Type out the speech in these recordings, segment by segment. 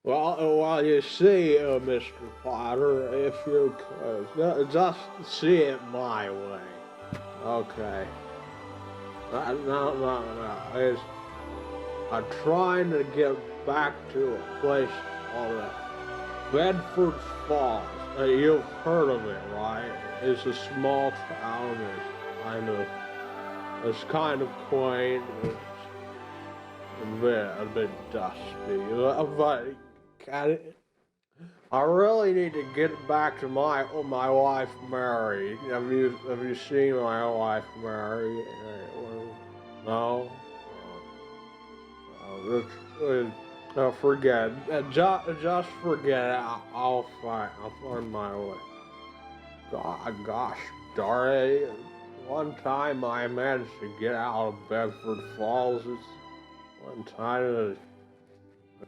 Well, you see, Mr. Potter, if you could, just see it my way. Okay. No. I'm trying to get back to a place called Bedford Falls. You've heard of it, right? It's a small town. It's kind of quaint. It's a bit dusty, but can I really need to get back to my wife Mary. Have you seen my wife Mary? No. Forget. Just forget it. I'll find my way. Gosh darn it! One time I managed to get out of Bedford Falls. It's one time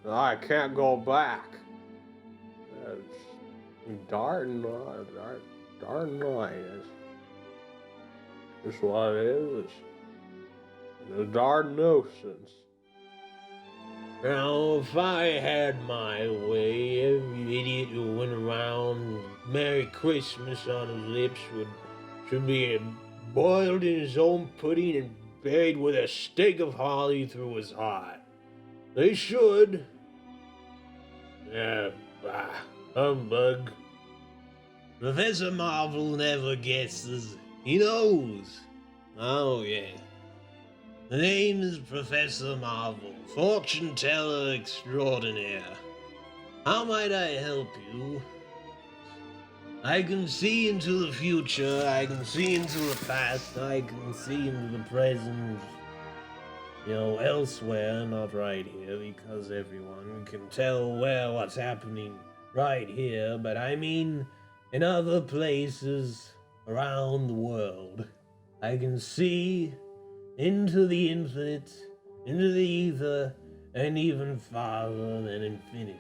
I can't go back. It's darn right. It's what it is. It's a darn nuisance. Now, if I had my way, every idiot who went around Merry Christmas on his lips should be boiled in his own pudding and buried with a stake of holly through his heart. They should. Bah, humbug. Professor Marvel never guesses. He knows. Oh, yeah. The name is Professor Marvel, fortune teller extraordinaire. How might I help you? I can see into the future, I can see into the past, I can see into the present. Elsewhere, not right here, because everyone can tell what's happening right here, but I mean in other places around the world. I can see into the infinite, into the ether, and even farther than infinity.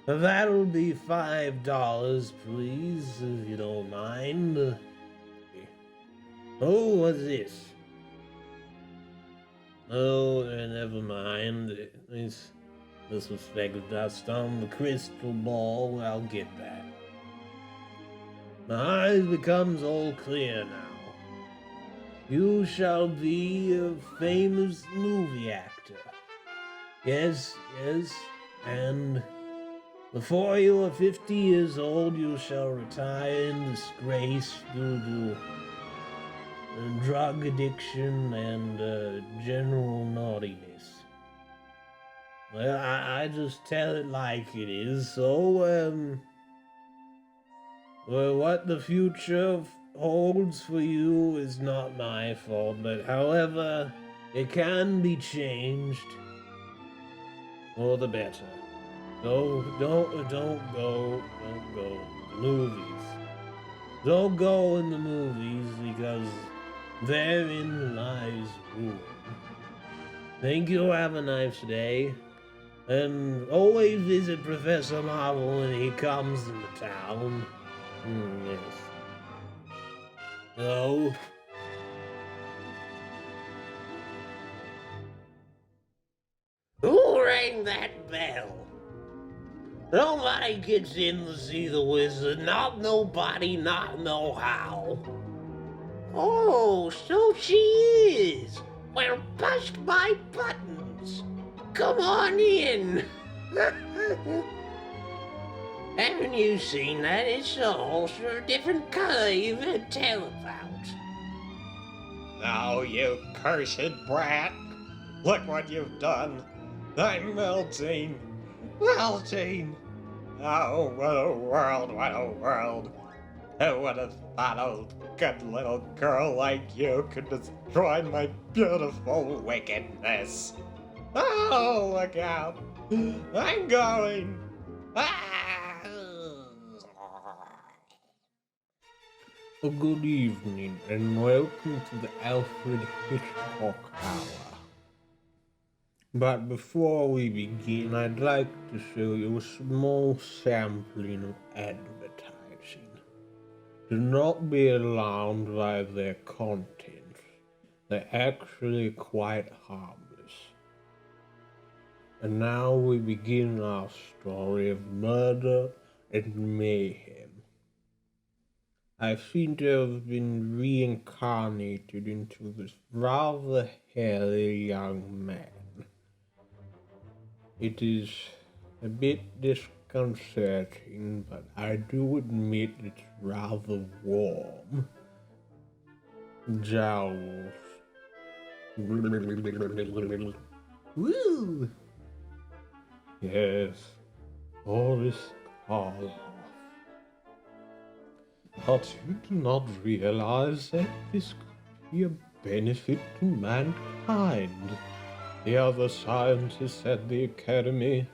That'll be $5, please, if you don't mind. Oh, what's this? Oh, never mind. This was speck of dust on the crystal ball. I'll get that. My eyes becomes all clear now. You shall be a famous movie actor. Yes, and before you are 50 years old, you shall retire in disgrace due to drug addiction and general naughtiness. Well, I just tell it like it is, so, what the future holds for you is not my fault, but however, it can be changed for the better. So don't go to the movies. Don't go in the movies because therein lies ruin. Thank you, have a nice day. And always visit Professor Marvel when he comes into town. Yes. No. Who rang that bell? Nobody gets in to see the wizard. Not nobody, not no how. Oh, so she is. Well, bust my buttons. Come on in. Haven't you seen that? It's a holster, a different color you can tell about. Oh, you cursed brat. Look what you've done. I'm melting. Melting. Oh, what a world, what a world. Who would have thought a good little girl like you could destroy my beautiful wickedness? Oh, look out. I'm going. Ah! Good evening, and welcome to the Alfred Hitchcock Hour. But before we begin, I'd like to show you a small sampling of advertising. Do not be alarmed by their contents. They're actually quite harmless. And now we begin our story of murder and mayhem. I seem to have been reincarnated into this rather hairy young man. It is a bit disconcerting, but I do admit it's rather warm. Jowls. Woo! Yes, Boris Karloff. But you do not realize that this could be a benefit to mankind. The other scientists at the Academy,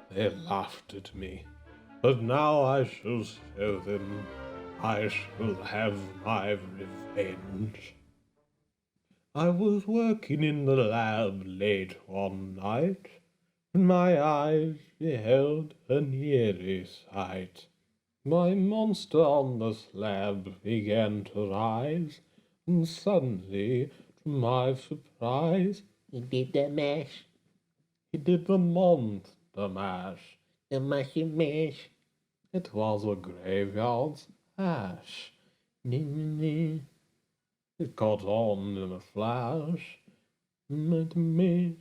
they laughed at me. But now I shall show them. I shall have my revenge. I was working in the lab late one night, and my eyes beheld an eerie sight. My monster on the slab began to rise, and suddenly, to my surprise, He did the mash. he did the monster mash. The mashy mash. It was a graveyard's ash. It caught on in a flash, made a maze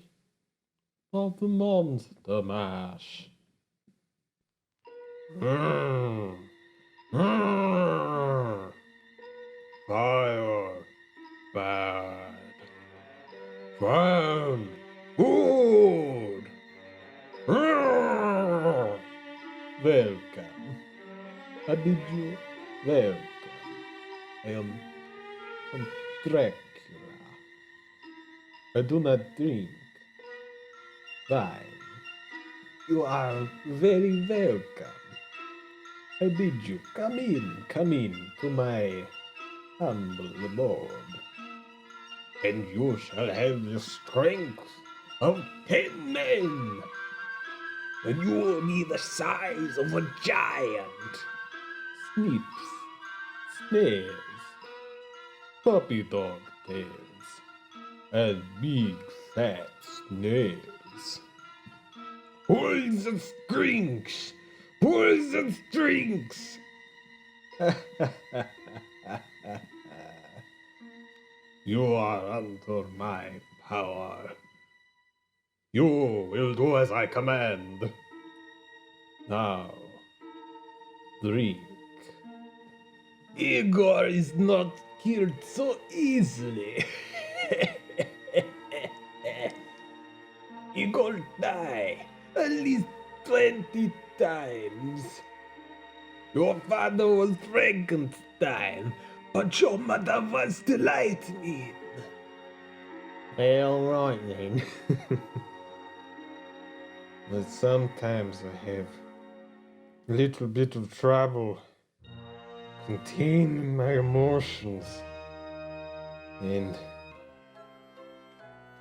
of the monster mash. Fire, bad. Fun, good. Welcome. I bid you welcome. I am from Dracula. I do not drink wine. You are very welcome. I bid you come in to my humble abode, and you shall have the strength of 10 men, and you will be the size of a giant. Snips, snares, puppy dog tails, and big fat snails. Pull the strings! Pull the strings! You are under my power. You will do as I command. Now, drink. Igor is not killed so easily. Igor die at least 20 times. Your father was Frankenstein, but your mother was the lightning. Well, right then. But sometimes I have a little bit of trouble containing my emotions. And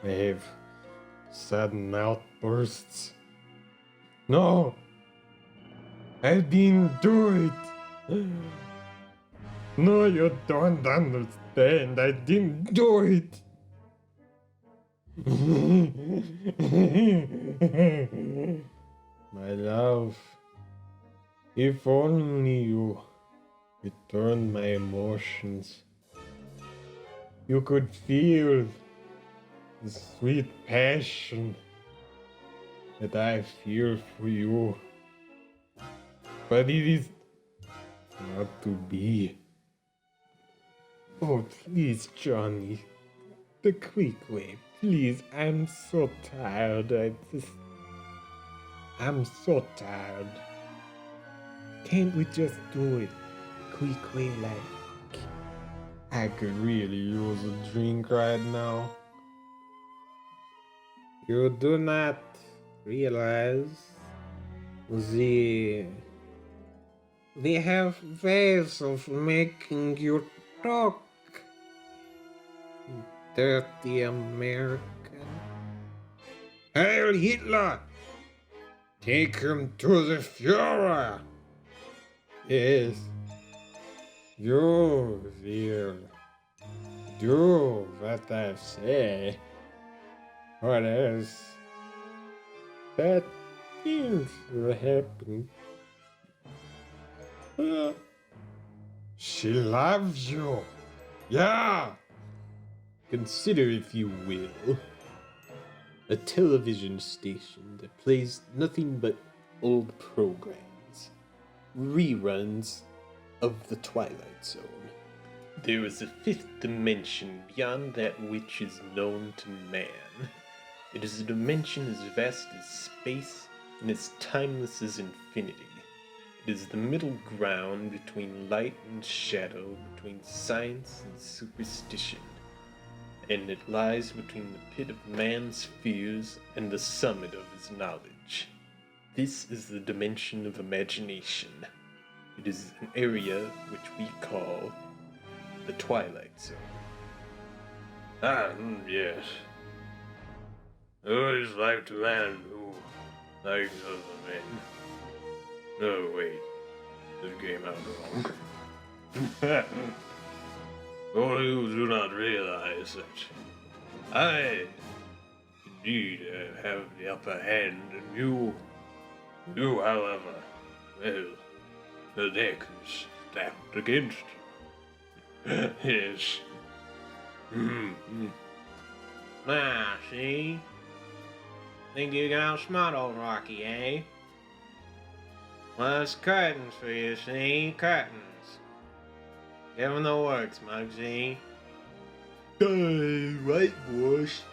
I have sudden outbursts. No! I didn't do it! No, you don't understand. I didn't do it! My love, if only you returned my emotions, you could feel the sweet passion that I feel for you. But it is not to be. Oh, please, Johnny, the quick way. Please, I'm so tired. I'm so tired. Can't we just do it quick way like? I could really use a drink right now. You do not realize they have ways of making you talk. Dirty American. Heil Hitler! Take him to the Führer! Yes, you will do what I say. What else Bad things are happening. She loves you. Yeah. Consider, if you will, a television station that plays nothing but old programs, reruns of The Twilight Zone. There is a fifth dimension beyond that which is known to man. It is a dimension as vast as space and as timeless as infinity. It is the middle ground between light and shadow, between science and superstition. And it lies between the pit of man's fears and the summit of his knowledge. This is the dimension of imagination. It is an area which we call the Twilight Zone. Yes. I always liked a man who liked other men. No, wait. This came out wrong. All you do not realize that I, indeed, have the upper hand, and you, however, well, the deck is stacked against you. Yes. Ah, see? Think you can outsmart old Rocky, eh? Well, it's curtains for you, see? Curtains. Give him the works, Muggsy. Right, boss.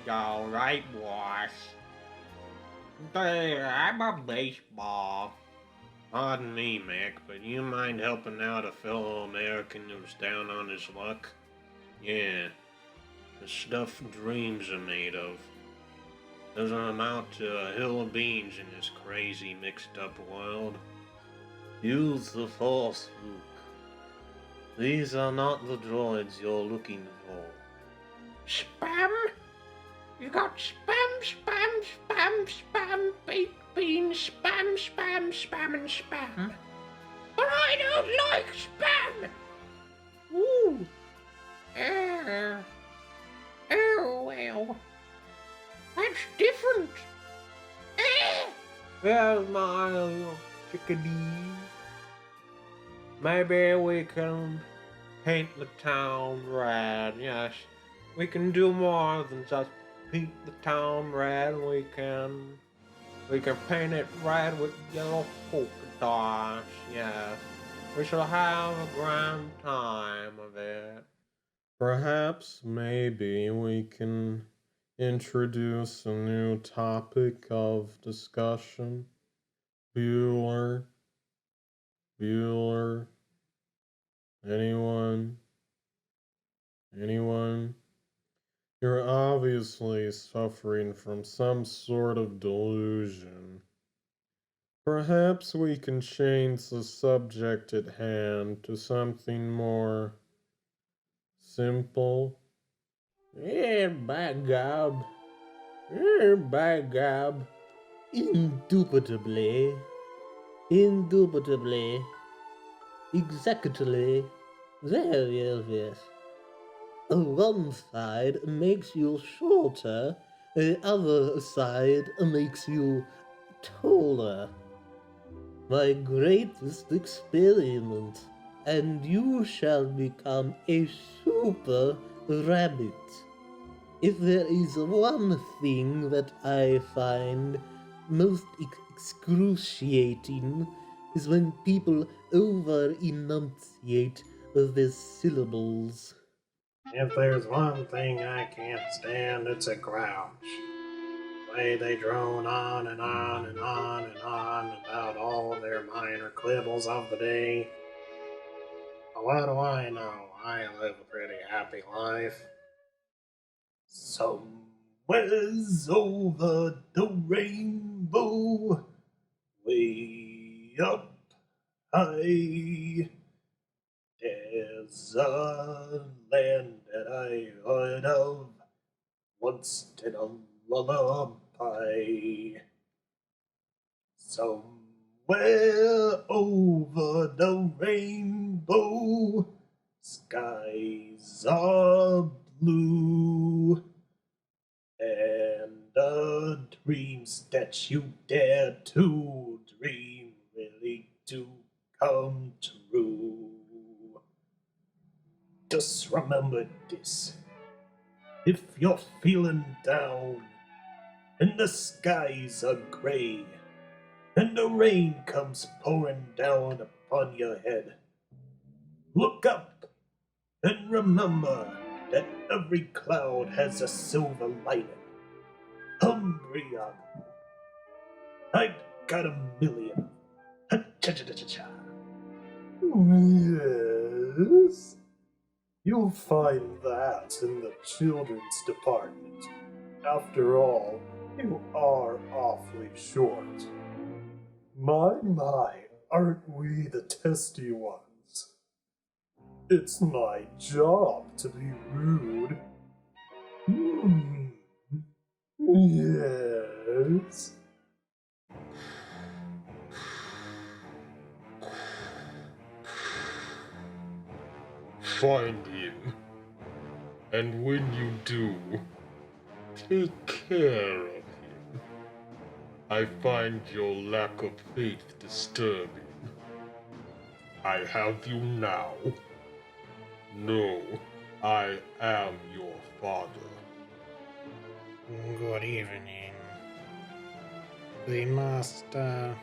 All right, boss. I'm a baseball. Pardon me, Mac, but you mind helping out a fellow American who's down on his luck? Yeah. The stuff dreams are made of. Doesn't amount to a hill of beans in this crazy, mixed-up world. Use the Force, Luke. These are not the droids you're looking for. Spam? You got spam, baked beans, spam, and spam. But I don't like spam! Ooh. Oh, well. That's different. Well, my little chickadee. Maybe we can paint the town red. Yes, we can do more than just paint the town red. We can paint it red with yellow polka dots. Yeah, we shall have a grand time of it. Perhaps, maybe, we can introduce a new topic of discussion. Bueller? Anyone? You're obviously suffering from some sort of delusion. Perhaps we can change the subject at hand to something more simple. By gob. Indubitably. Exactly. There, yes. One side makes you shorter, the other side makes you taller. My greatest experiment, and you shall become a super rabbit. If there is one thing that I find most excruciating is when people over-enunciate their syllables. If there's one thing I can't stand, it's a grouch. The way they drone on and on and on and on about all their minor quibbles of the day. But what do I know? I live a pretty happy life. Somewhere's over the rainbow, way up high, there's a land that I heard of once in a lullaby. Somewhere over the rainbow, skies are blue, and a dreams that you dare to dream really do come true. Just remember this. If you're feeling down and the skies are gray and the rain comes pouring down upon your head, look up and remember that every cloud has a silver lining. Umbreon, I've got a million. Ha-cha-cha-cha-cha. Yes? You'll find that in the children's department. After all, you are awfully short. My, aren't we the testy ones? It's my job to be rude. Yes. Find him. And when you do, take care of him. I find your lack of faith disturbing. I have you now. No, I am your father. Good evening. The master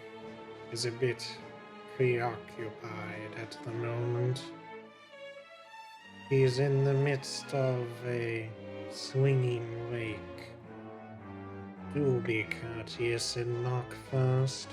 is a bit preoccupied at the moment. He's in the midst of a swinging wake. Do be courteous and knock first.